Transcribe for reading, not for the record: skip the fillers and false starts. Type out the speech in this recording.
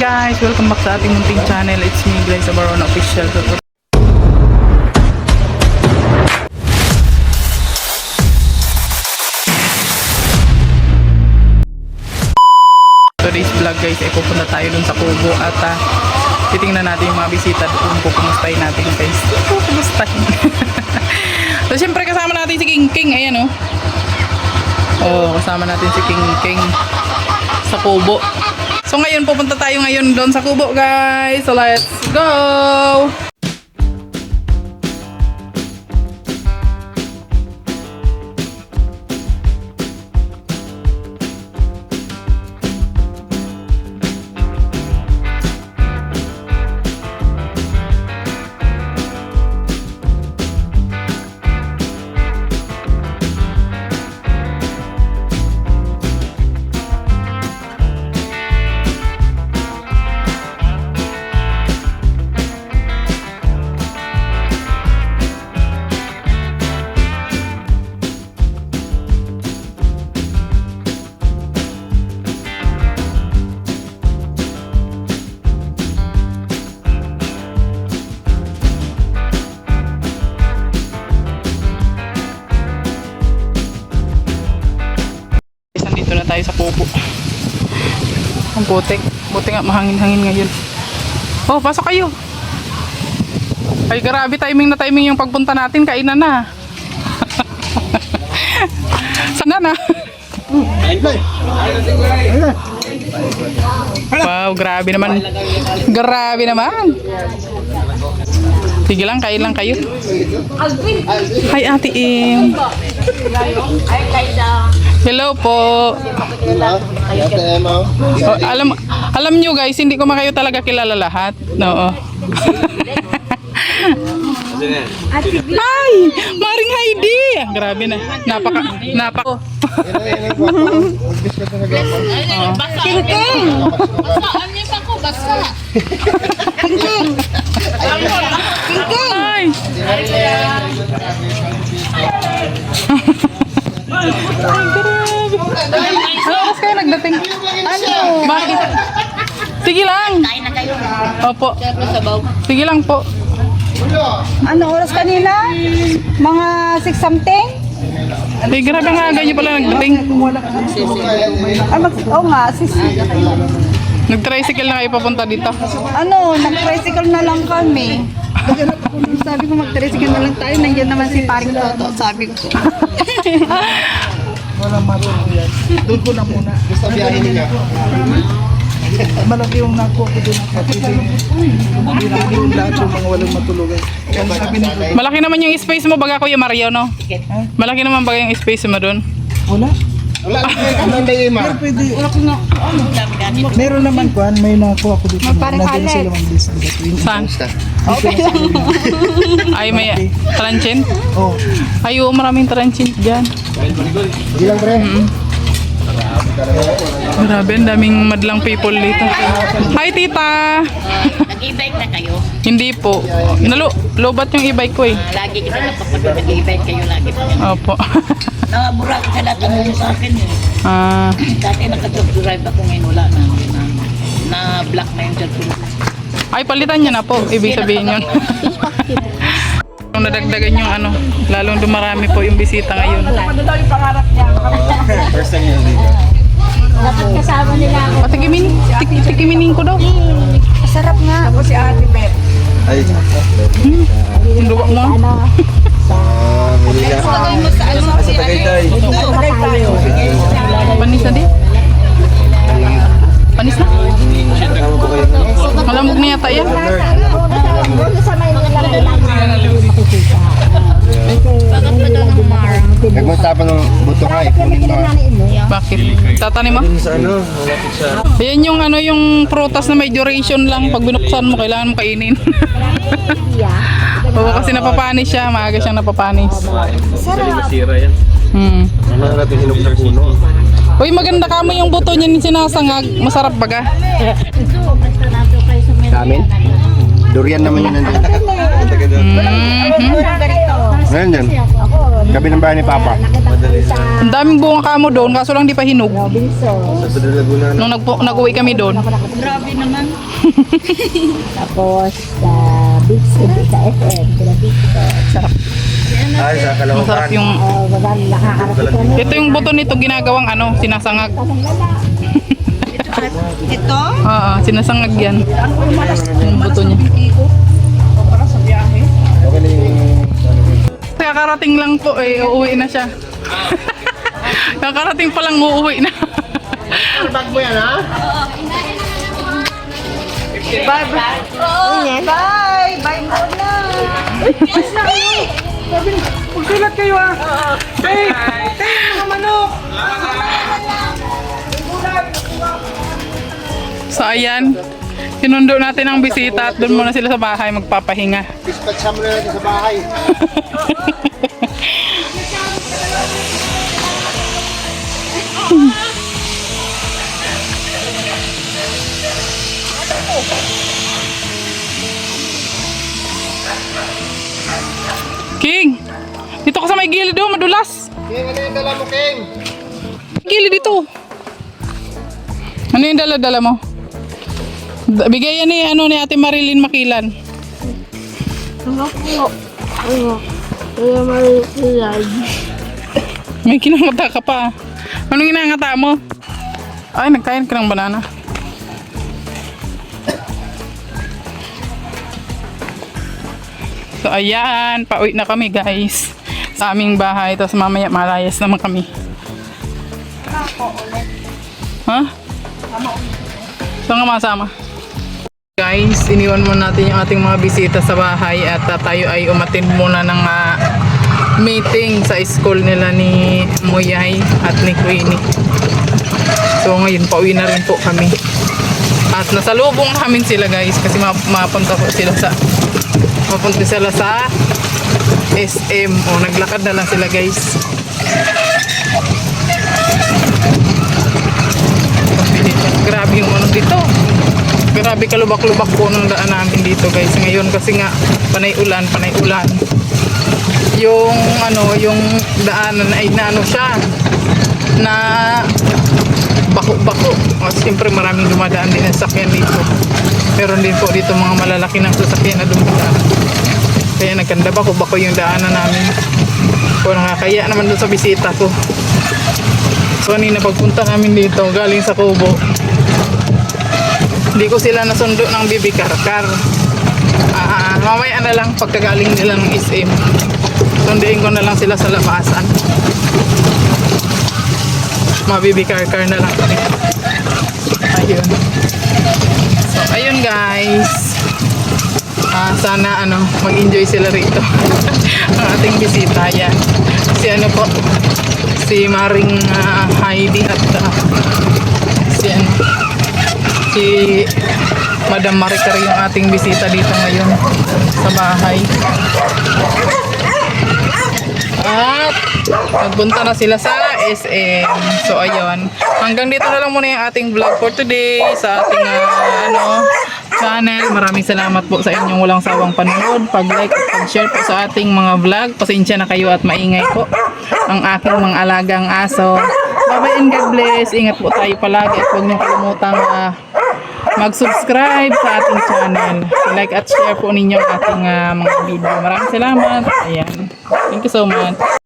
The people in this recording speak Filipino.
Guys, welcome back sa ating munting channel. It's me, Glyza Barona Official. Today's vlog guys, ay pupunta tayo dun sa Kubo at titingnan natin yung mga bisita kung pupumustahin natin guys. Pupumustahin. So syempre kasama natin si King King, ayan kasama natin si King King sa Kubo. So ngayon pupunta tayo ngayon doon sa Kubo guys. So let's go. Tayo sa Kubo. Ang putik. Buti nga mahangin-hangin ngayon. Oh, pasok kayo. Ay, grabe timing na timing yung pagpunta natin. Kainan na. Sana na. Wow, grabe naman. Grabe naman. Sige lang, kain lang kayo. Hi, Ate Im. Hello po. Oh, alam nyo guys, hindi ko kayo talaga kilala lahat. Oo. Hi! Maring Heidi! Grabe na. Napaka. King-king! Basaan niyo pa ko, basa. King-king! King-king! Hi! Ano oras kayo nagdating? Ano? Bakit? Sige lang. Kain na kayo. Opo. Sige lang po. Ano oras kanina? Mga 6 something? Ay, grabe nga agad nyo pala nagdating. Oo nga, sis. Nag-tricycle na kayo papunta dito. Ano, nag-tricycle na lang kami. Sabi ko mag-tricycle na lang tayo. Nandiyan naman si paring Toto. Sabi ko. Walang matulog yan. Doon ko na muna. Basta biyahin niya. Malaki yung nakuha ko doon. Hindi yung lahat yung mga walang matulugan. Kaya sabi na ko, Malaki naman yung space mo baga Kuya Mario, no? Malaki naman baga yung space mo doon. wala. Wala. Pero pwede. Meron naman kuhan. May nakuha ko dito. Parang Nandun Alex. sila mag-list. Saan? Okay lang. Ay, may tranchin? Oo. Ay, oo, maraming tranchin dyan. Hindi lang pre. Grabe, ang daming madlang people dito. Hi, tita! Nag-e-bike na kayo. Hindi po. Lobat yung e-bike ko eh. Lagi kita napapagod, nag-e-bike kayo lagi pa. Opo. Nangaburak ka dati mo sa akin eh. Dati nakatog-drive ako ngayon, wala na. Na-block na yung cellphone. Ay, palitan niya na po. Ibig sabihin yun. Kung nadagdagan yung lalong dumarami po yung bisita ngayon. Dapat kasama nila ako. Tikiminin ko daw. Masarap nga. Ako si Ate Beth. Yung duwa mo. Sagay mo sa ano si Panis na din. Panis na. Malamog na yata yan. Nagmatapan ng buto nga eh. Kunin mo. Bakit? Tatanim mo? Sa ano, malapit siya. Ayan yung yung prutas na may duration lang. Pag binuksan mo, kailangan mo kainin. Oo, kasi napapanis siya. Maaga siyang napapanis. Masira yan. Ano natin hinog sa puno. Uy, maganda ka mo yung buto niya ni sinasangag. Masarap baga. Sa amin? Durian naman yun nandun. Ngayon yan. Gabi ng bahay ni Papa. Ang daming bunga kamo doon, kaso lang di pa hinog. Sa Badal Laguna na. Nung nag-uwi kami doon. Grabe naman. Tapos, sa Beach City, sa FM, sila Beach Sarap. Ay, sa Caloocan. Masarap yung... nakakarating kami. Ito yung buto nito ginagawang ano, sinasangag. Ito? Oo, sinasangag yan. Yung buto niya. Okay na yung... Kakarating lang po eh, uuwi na siya. Kakarating pa lang uuwi na. Bag mo yan, ha? Bye! Bye muna! Magsulat kayo ah. Hey! Mga manok! So ayan, sinundo natin ang bisita at doon muna sila sa bahay magpapahinga. Dispatch mo na natin sa bahay. King! Dito ka sa may gilid oh, madulas! King, ano yung dala mo, King? Gilid dito! Ano yung dala-dala mo? Bigay yan ni Ate Marilyn Makilan. May kinangata ka pa. Anong kinangata mo? Ay, nagkain ka ng banana. So ayan, pauwi na kami guys sa aming bahay. Tapos mamaya malayas naman kami. Ha? Saan nga masama? Guys, iniwan muna natin yung ating mga bisita sa bahay at tayo ay umattend muna ng meeting sa school nila ni Moyay at ni Queenie. So ngayon pauwi na rin po kami. At nasalubong namin sila guys kasi mapunta sila sa SM. O naglakad na lang sila guys. Grabe yung ano dito. Grabe kalubak-lubak po ng daan namin dito guys. Ngayon kasi nga panay ulan. Yung yung daanan ay na siya na bako-bako. Siyempre maraming dumadaan din ang sasakyan dito. Meron din po dito mga malalaki ng sasakyan na dumadaan. Kaya nagkanda bako-bako yung daanan namin. So nakakaya naman doon sa bisita ko. So kanina pagpunta namin dito galing sa Kubo, hindi ko sila nasundo ng bibi karkar. Mamaya na lang pagkagaling nila ng SM. Sunduin ko na lang sila sa labasan. Mabibi karkar na lang kami. Ayun. So ayun guys. Sana mag-enjoy sila rito. Ang ating bisita yan. Si Maring Heidi at si Madam Maricar yung ating bisita dito ngayon sa bahay. At nagpunta na sila sa SM. So ayun, hanggang dito na lang muna yung ating vlog for today sa ating channel. Maraming salamat po sa inyong walang sawang panonood, pag-like at pag-share po sa ating mga vlog. Pasensya na kayo at maingay po ang aking mga alagang aso. Bye-bye and God bless. Ingat po tayo palagi at huwag niyong kalimutang mag-subscribe sa ating channel. Like at share po ninyo ang ating mga video. Maraming salamat. Ayan. Thank you so much.